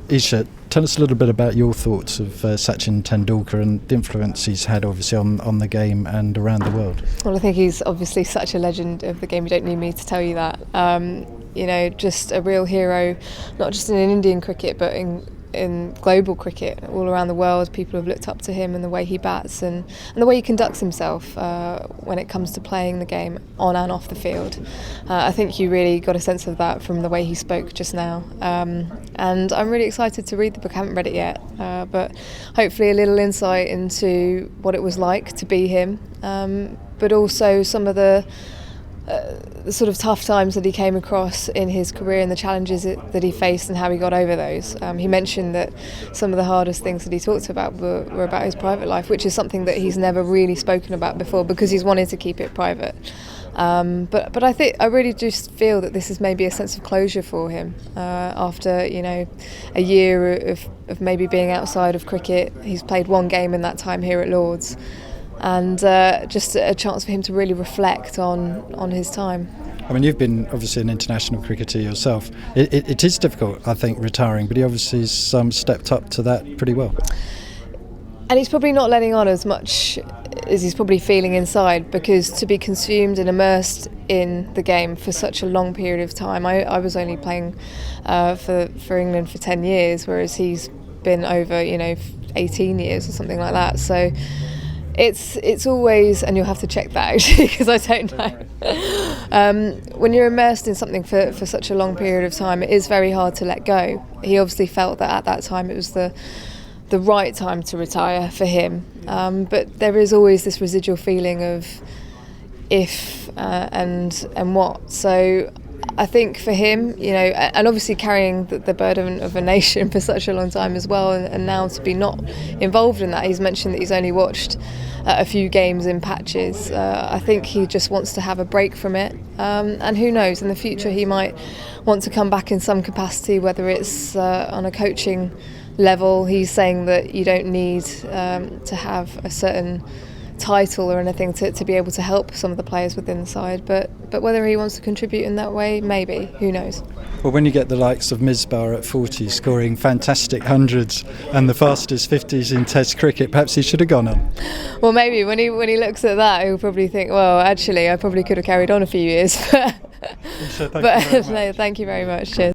Isha, tell us a little bit about your thoughts of Sachin Tendulkar and the influence he's had obviously on the game and around the world. Well, I think he's obviously such a legend of the game. You don't need me to tell you that. Just a real hero, not just in Indian cricket, but in global cricket all around the world. People have looked up to him and the way he bats and the way he conducts himself when it comes to playing the game on and off the field. I think you really got a sense of that from the way he spoke just now. And I'm really excited to read the book. I haven't read it yet, but hopefully a little insight into what it was like to be him, but also some of the sort of tough times that he came across in his career and the challenges that he faced and how he got over those. He mentioned that some of the hardest things that he talked about were about his private life, which is something that he's never really spoken about before because he's wanted to keep it private. But I really just feel that this is maybe a sense of closure for him after a year of maybe being outside of cricket. He's played one game in that time here at Lord's. And just a chance for him to really reflect on his time. I mean, you've been obviously an international cricketer yourself. It is difficult, I think, retiring, but he obviously has stepped up to that pretty well. And he's probably not letting on as much as he's probably feeling inside, because to be consumed and immersed in the game for such a long period of time, I was only playing for England for 10 years, whereas he's been over 18 years or something like that. So it's always, and you'll have to check that actually because I don't know. When you're immersed in something for such a long period of time, it is very hard to let go. He obviously felt that at that time it was the right time to retire for him. But there is always this residual feeling of if and what. So I think for him, and obviously carrying the burden of a nation for such a long time as well, and now to be not involved in that. He's mentioned that he's only watched a few games in patches. I think he just wants to have a break from it, and who knows, in the future he might want to come back in some capacity, whether it's on a coaching level. He's saying that you don't need to have a certain title or anything to be able to help some of the players within the side, but whether he wants to contribute in that way, maybe, who knows. Well, when you get the likes of Misbah at 40 scoring fantastic hundreds and the fastest 50s in Test cricket, perhaps he should have gone on. Well, maybe when he looks at that, he'll probably think, well, actually I probably could have carried on a few years. So thank you very much. No, thank you very much. Cheers.